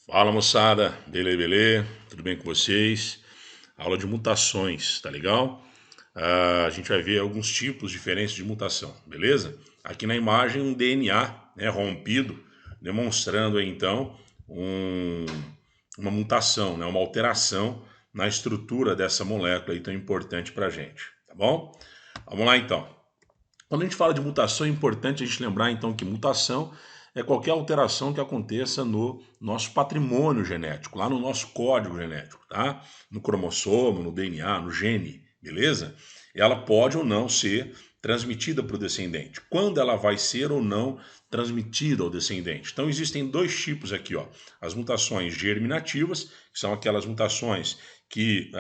Fala moçada, beleza? Tudo bem com vocês? Aula de mutações, tá legal? A gente vai ver alguns tipos diferentes de mutação, beleza? Aqui na imagem um DNA, né, rompido, demonstrando aí então um- uma mutação, né, uma alteração na estrutura dessa molécula aí tão importante pra gente, tá bom? Vamos lá então. Quando a gente fala de mutação, é importante a gente lembrar então que mutação é qualquer alteração que aconteça no nosso patrimônio genético, lá no nosso código genético, tá? No cromossomo, no DNA, no gene, beleza? Ela pode ou não ser transmitida para o descendente. Quando ela vai ser ou não transmitida ao descendente. Então existem dois tipos aqui, ó. As mutações germinativas, que são aquelas mutações que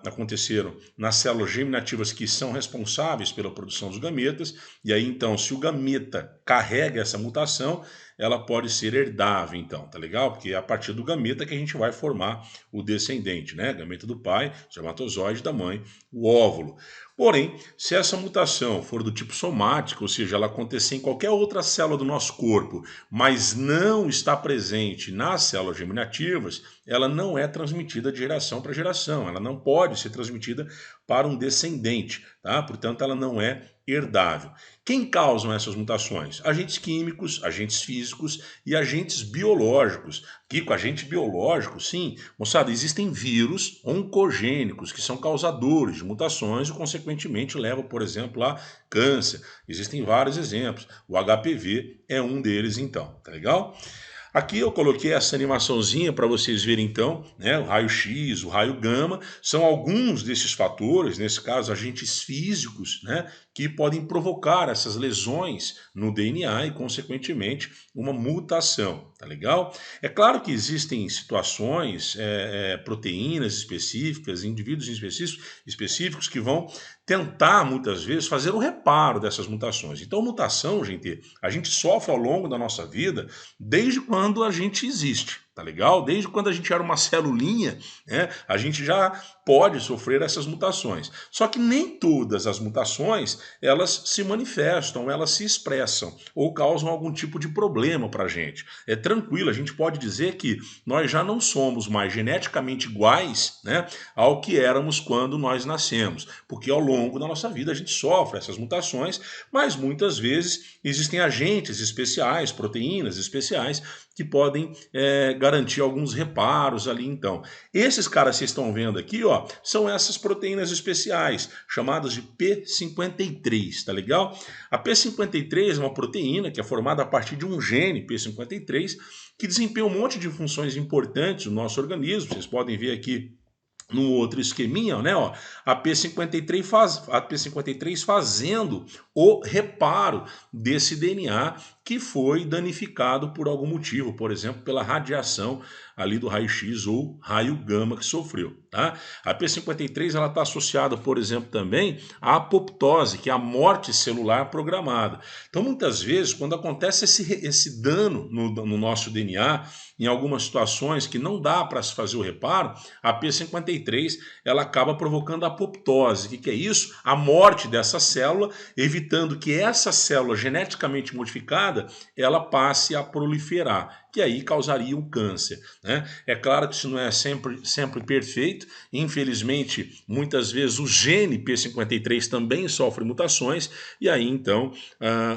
aconteceram nas células germinativas que são responsáveis pela produção dos gametas, e aí então, se o gameta carrega essa mutação, ela pode ser herdável, então, tá legal? Porque é a partir do gameta que a gente vai formar o descendente, né? Gameta do pai, espermatozoide da mãe, o óvulo. Porém, se essa mutação for do tipo somática, ou seja, ela acontecer em qualquer outra célula do nosso corpo, mas não está presente nas células germinativas, ela não é transmitida de geração para geração, ela não pode ser transmitida para um descendente, tá? Portanto, ela não é herdável. Quem causam essas mutações? Agentes químicos, agentes físicos e agentes biológicos. Aqui com agente biológico, sim, moçada, existem vírus oncogênicos que são causadores de mutações e, consequentemente, levam, por exemplo, a câncer. Existem vários exemplos. O HPV é um deles, então, tá legal? Aqui eu coloquei essa animaçãozinha para vocês verem então, né, o raio-x, o raio gama, são alguns desses fatores, nesse caso agentes físicos, né, que podem provocar essas lesões no DNA e consequentemente uma mutação, tá legal? É claro que existem situações, proteínas específicas, indivíduos específicos que vão tentar muitas vezes fazer o reparo dessas mutações. Então mutação, gente, a gente sofre ao longo da nossa vida desde quando a gente existe, tá legal? Desde quando a gente era uma celulinha, né, a gente já pode sofrer essas mutações. Só que nem todas as mutações, elas se manifestam, elas se expressam ou causam algum tipo de problema para a gente. É tranquilo, a gente pode dizer que nós já não somos mais geneticamente iguais, né, ao que éramos quando nós nascemos, porque ao longo da nossa vida a gente sofre essas mutações, mas muitas vezes existem agentes especiais, proteínas especiais, que podem garantir alguns reparos ali então. Esses caras que vocês estão vendo aqui, ó, são essas proteínas especiais, chamadas de P53, tá legal? A P53 é uma proteína que é formada a partir de um gene P53 que desempenha um monte de funções importantes no nosso organismo. Vocês podem ver aqui no outro esqueminha, né, ó, a P53 fazendo o reparo desse DNA que foi danificado por algum motivo, por exemplo, pela radiação ali do raio-x ou raio gama que sofreu, tá? A P53 ela está associada, por exemplo, também à apoptose, que é a morte celular programada. Então, muitas vezes, quando acontece esse dano no nosso DNA, em algumas situações que não dá para se fazer o reparo, a P53 ela acaba provocando a apoptose. O que é isso? A morte dessa célula, evitando que essa célula geneticamente modificada ela passe a proliferar, que aí causaria um câncer, né? É claro que isso não é sempre perfeito, infelizmente, muitas vezes o gene P53 também sofre mutações, e aí então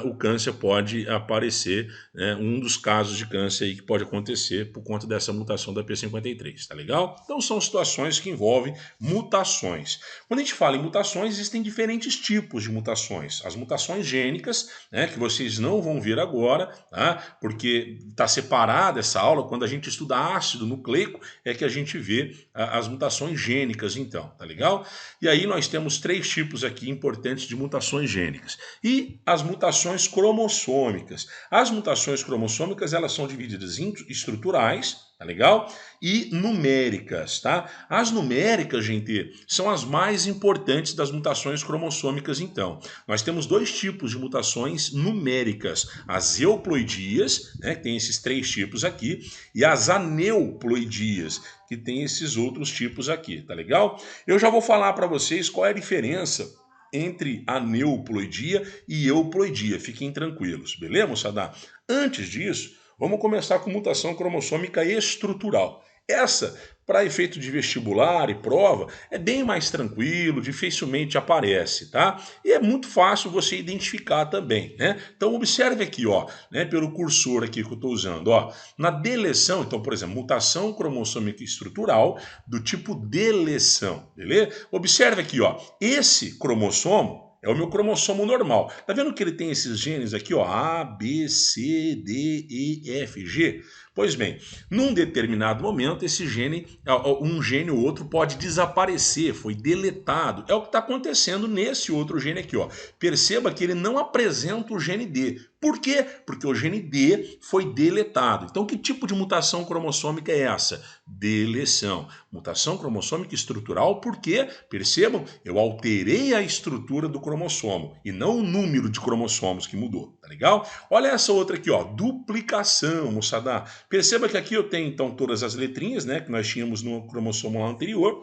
o câncer pode aparecer, né? Um dos casos de câncer aí que pode acontecer por conta dessa mutação da P53, tá legal? Então são situações que envolvem mutações. Quando a gente fala em mutações, existem diferentes tipos de mutações. As mutações gênicas, né, que vocês não vão ver agora, tá? Porque está separada essa aula, quando a gente estuda ácido nucleico, é que a gente vê as mutações gênicas, então, tá legal? E aí nós temos três tipos aqui importantes de mutações gênicas. E as mutações cromossômicas. As mutações cromossômicas, elas são divididas em estruturais, tá legal? E numéricas, tá? As numéricas, gente, são as mais importantes das mutações cromossômicas, então. Nós temos dois tipos de mutações numéricas, as euploidias, né, que tem esses três tipos aqui, e as aneuploidias, que tem esses outros tipos aqui, tá legal? Eu já vou falar para vocês qual é a diferença entre aneuploidia e euploidia, fiquem tranquilos, beleza, moçada? Antes disso, Vamos começar com mutação cromossômica estrutural. Essa, para efeito de vestibular e prova, é bem mais tranquilo, dificilmente aparece, tá? E é muito fácil você identificar também, né? Então observe aqui, ó, né, pelo cursor aqui que eu estou usando, ó, na deleção, então, por exemplo, mutação cromossômica estrutural do tipo deleção, beleza? Observe aqui, ó, esse cromossomo é o meu cromossomo normal. Tá vendo que ele tem esses genes aqui, ó, A, B, C, D, E, F, G? Pois bem, num determinado momento, esse gene, um gene ou outro pode desaparecer, foi deletado. É o que está acontecendo nesse outro gene aqui, ó. Perceba que ele não apresenta o gene D. Por quê? Porque o gene D foi deletado. Então, que tipo de mutação cromossômica é essa? Deleção. Mutação cromossômica estrutural, porque, percebam, eu alterei a estrutura do cromossomo e não o número de cromossomos que mudou, tá legal? Olha essa outra aqui, ó, duplicação, moçada. Perceba que aqui eu tenho, então, todas as letrinhas, né, que nós tínhamos no cromossomo anterior,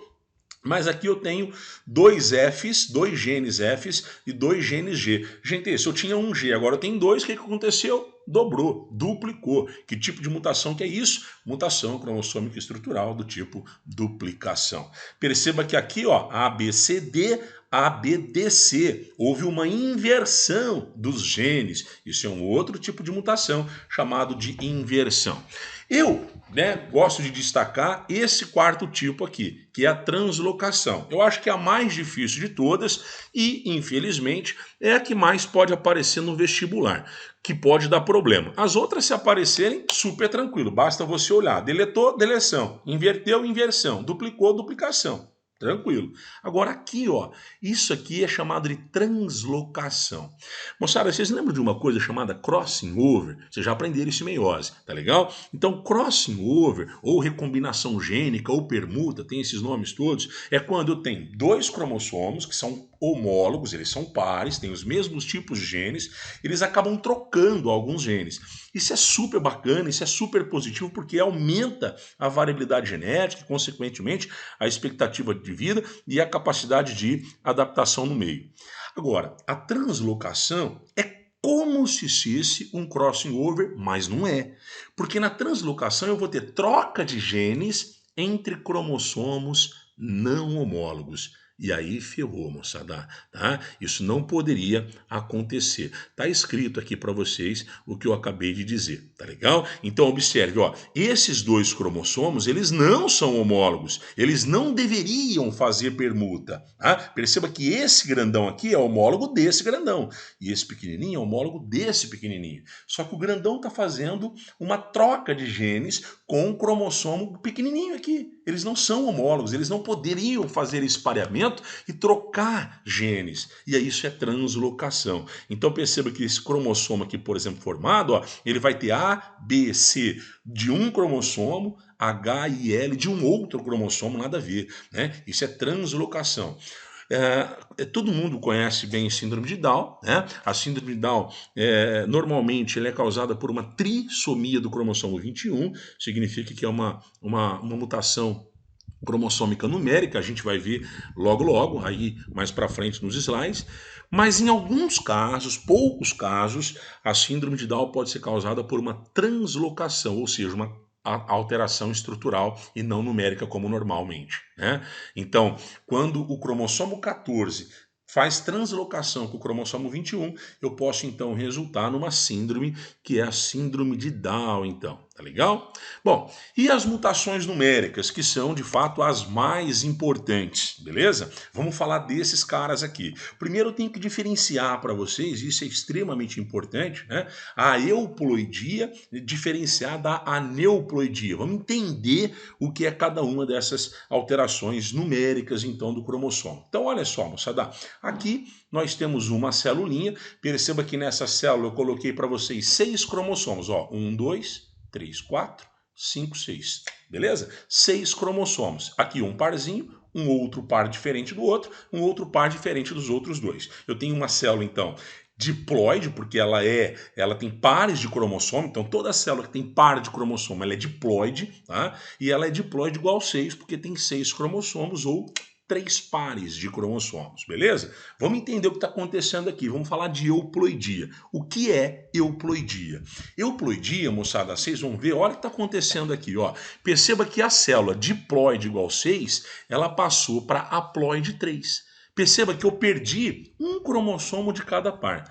mas aqui eu tenho dois Fs, dois genes Fs e dois genes G. Gente, se eu tinha um G, agora eu tenho dois, o que aconteceu? Dobrou, duplicou. Que tipo de mutação que é isso? Mutação cromossômica estrutural do tipo duplicação. Perceba que aqui, ó, ABCD, ABDC, houve uma inversão dos genes. Isso é um outro tipo de mutação chamado de inversão. Eu, né, gosto de destacar esse quarto tipo aqui, que é a translocação. Eu acho que é a mais difícil de todas e, infelizmente, é a que mais pode aparecer no vestibular, que pode dar problema. As outras, se aparecerem, super tranquilo, basta você olhar. Deletou, deleção. Inverteu, inversão. Duplicou, duplicação. Tranquilo. Agora aqui, ó, isso aqui é chamado de translocação. Moçada, vocês lembram de uma coisa chamada crossing over? Vocês já aprenderam isso em meiose, tá legal? Então, crossing over, ou recombinação gênica, ou permuta, tem esses nomes todos, é quando eu tenho dois cromossomos que são homólogos, eles são pares, têm os mesmos tipos de genes, eles acabam trocando alguns genes. Isso é super bacana, isso é super positivo, porque aumenta a variabilidade genética e, consequentemente, a expectativa de vida e a capacidade de adaptação no meio. Agora, a translocação é como se fosse um crossing over, mas não é. Porque na translocação eu vou ter troca de genes entre cromossomos não homólogos. E aí ferrou, moçada, tá? Isso não poderia acontecer. Tá escrito aqui para vocês o que eu acabei de dizer, tá legal? Então observe, ó, esses dois cromossomos, eles não são homólogos, eles não deveriam fazer permuta, tá? Perceba que esse grandão aqui é homólogo desse grandão e esse pequenininho é homólogo desse pequenininho. Só que o grandão tá fazendo uma troca de genes com o cromossomo pequenininho aqui. Eles não são homólogos, eles não poderiam fazer esse pareamento e trocar genes. E aí isso é translocação. Então perceba que esse cromossomo aqui, por exemplo, formado, ó, ele vai ter A, B, C de um cromossomo, H e L de um outro cromossomo, nada a ver, né? Isso é translocação. Todo mundo conhece bem síndrome de Down, né? A síndrome de Down, normalmente, ela é causada por uma trissomia do cromossomo 21, significa que é uma mutação cromossômica numérica, a gente vai ver logo, aí mais para frente nos slides, mas em alguns casos, poucos casos, a síndrome de Down pode ser causada por uma translocação, ou seja, uma alteração estrutural e não numérica como normalmente, né? Então, quando o cromossomo 14 faz translocação com o cromossomo 21, eu posso então resultar numa síndrome que é a síndrome de Down, então, tá legal? Bom, e as mutações numéricas, que são de fato as mais importantes, beleza? Vamos falar desses caras aqui. Primeiro eu tenho que diferenciar para vocês, isso é extremamente importante, né? A euploidia diferenciar da aneuploidia. Vamos entender o que é cada uma dessas alterações numéricas, então, do cromossomo. Então, olha só, moçada, aqui nós temos uma celulinha, perceba que nessa célula eu coloquei para vocês 6 cromossomos, ó, 1, 2, 3, 4, 5, 6, beleza? 6 cromossomos, aqui um parzinho, um outro par diferente do outro, um outro par diferente dos outros dois. Eu tenho uma célula, então, diploide, porque ela tem pares de cromossomo, então toda célula que tem par de cromossomo, ela é diploide, tá? E ela é diploide igual 6, porque tem 6 cromossomos ou 3 pares de cromossomos, beleza? Vamos entender o que está acontecendo aqui, vamos falar de euploidia. O que é euploidia? Euploidia, moçada, vocês vão ver, olha o que está acontecendo aqui, ó. Perceba que a célula diploide igual 6, ela passou para haploide 3. Perceba que eu perdi um cromossomo de cada par.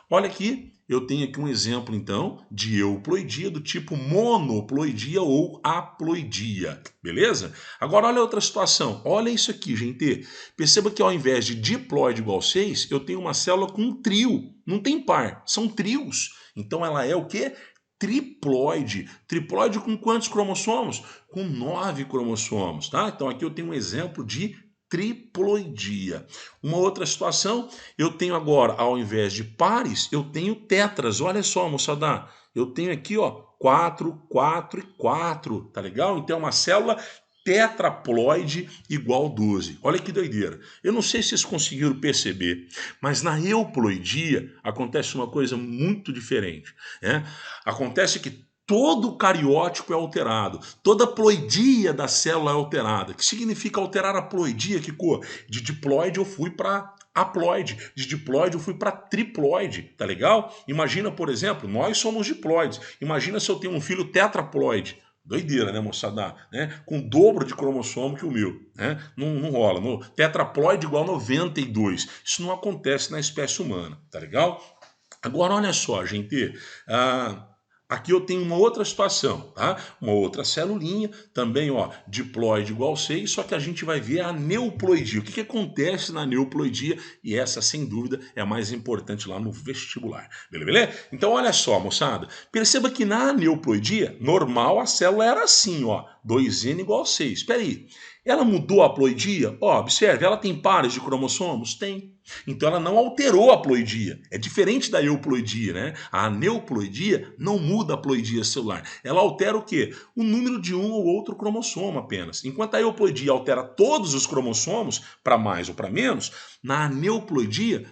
Olha aqui, eu tenho aqui um exemplo, então, de euploidia do tipo monoploidia ou haploidia, beleza? Agora, olha outra situação. Olha isso aqui, gente. Perceba que ao invés de diploide igual 6, eu tenho uma célula com um trio. Não tem par, são trios. Então, ela é o quê? Triploide. Triploide com quantos cromossomos? Com 9 cromossomos, tá? Então, aqui eu tenho um exemplo de triploidia. Uma outra situação, eu tenho agora, ao invés de pares, eu tenho tetras. Olha só, moçada, eu tenho aqui, ó, 4, 4 e 4, tá legal? Então é uma célula tetraploide igual 12. Olha que doideira. Eu não sei se vocês conseguiram perceber, mas na euploidia acontece uma coisa muito diferente, né? Acontece que todo cariótipo é alterado, toda ploidia da célula é alterada. O que significa alterar a ploidia, Kiko? De diploide eu fui para haploide, de diploide eu fui para triploide, tá legal? Imagina, por exemplo, nós somos diploides. Imagina se eu tenho um filho tetraploide. Doideira, né, moçada? Né? Com o dobro de cromossomo que o meu. Né? Não rola. No tetraploide igual 92. Isso não acontece na espécie humana, tá legal? Agora, olha só, gente. Aqui eu tenho uma outra situação, tá? Uma outra celulinha, também, ó, diploide igual 6, só que a gente vai ver a neuploidia. O que acontece na neuploidia? E essa, sem dúvida, é a mais importante lá no vestibular. Beleza? Então, olha só, moçada. Perceba que na neuploidia, normal, a célula era assim, ó. 2N igual 6. Espera aí. Ela mudou a haploidia? Ó, observe, ela tem pares de cromossomos? Tem. Então ela não alterou a haploidia. É diferente da euploidia, né? A neuploidia não muda a haploidia celular. Ela altera o quê? O número de um ou outro cromossomo apenas. Enquanto a euploidia altera todos os cromossomos, para mais ou para menos, na aneuploidia,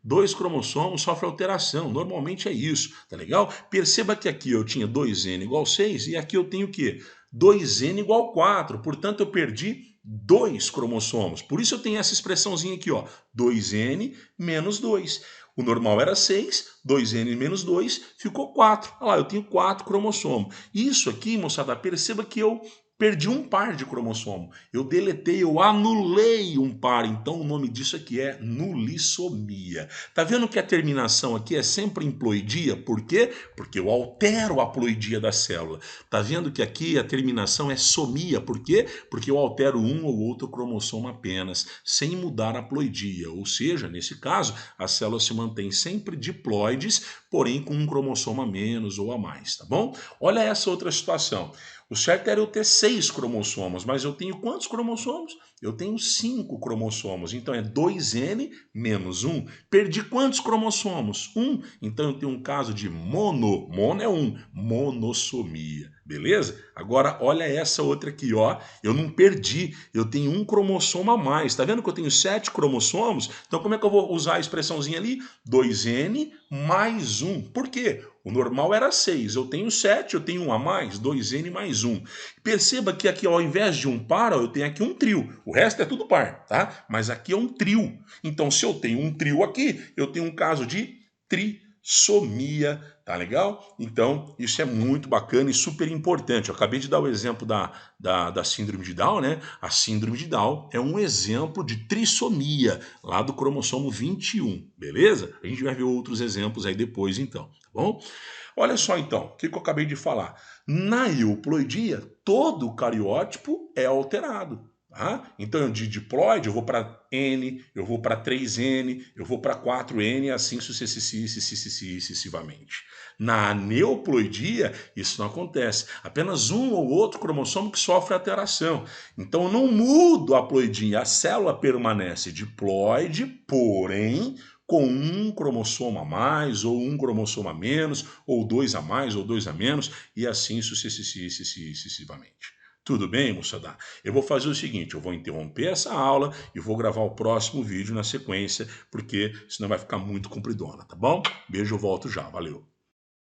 2 cromossomos sofrem alteração. Normalmente é isso, tá legal? Perceba que aqui eu tinha 2N igual 6 e aqui eu tenho o quê? 2N igual 4. Portanto, eu perdi 2 cromossomos. Por isso eu tenho essa expressãozinha aqui, ó, 2N menos 2. O normal era 6, 2N menos 2, ficou 4. Olha lá, eu tenho 4 cromossomos. Isso aqui, moçada, perceba que eu perdi um par de cromossomo. Eu deletei, eu anulei um par. Então o nome disso aqui é nulissomia. Tá vendo que a terminação aqui é sempre em ploidia? Por quê? Porque eu altero a ploidia da célula. Tá vendo que aqui a terminação é somia? Por quê? Porque eu altero um ou outro cromossomo apenas, sem mudar a ploidia. Ou seja, nesse caso, a célula se mantém sempre diploides, porém com um cromossomo a menos ou a mais, tá bom? Olha essa outra situação. O certo era eu ter 6 cromossomos, mas eu tenho quantos cromossomos? Eu tenho 5 cromossomos, então é 2N menos 1. Perdi quantos cromossomos? 1. Então eu tenho um caso de mono é 1, monossomia, beleza? Agora olha essa outra aqui, ó. Eu não perdi, eu tenho um cromossomo a mais. Tá vendo que eu tenho 7 cromossomos? Então como é que eu vou usar a expressãozinha ali? 2N mais 1. Por quê? O normal era 6, eu tenho 7, eu tenho 1 a mais, 2N mais 1. Perceba que aqui, ao invés de um par, eu tenho aqui um trio. O resto é tudo par, tá? Mas aqui é um trio. Então, se eu tenho um trio aqui, eu tenho um caso de trissomia, tá legal? Então, isso é muito bacana e super importante. Eu acabei de dar o exemplo da síndrome de Down, né? A síndrome de Down é um exemplo de trissomia, lá do cromossomo 21, beleza? A gente vai ver outros exemplos aí depois, então, tá bom? Olha só, então, o que eu acabei de falar. Na euploidia, todo cariótipo é alterado. Tá? Então, de diploide, eu vou para N, eu vou para 3N, eu vou para 4N, e assim sucessivamente. Na aneuploidia, isso não acontece. Apenas um ou outro cromossomo que sofre alteração. Então, eu não mudo a ploidia, a célula permanece diploide, porém, com um cromossomo a mais, ou um cromossomo a menos, ou 2 a mais, ou 2 a menos, e assim sucessivamente. Tudo bem, moçada? Eu vou fazer o seguinte, eu vou interromper essa aula e vou gravar o próximo vídeo na sequência, porque senão vai ficar muito compridona, tá bom? Beijo, eu volto já, valeu!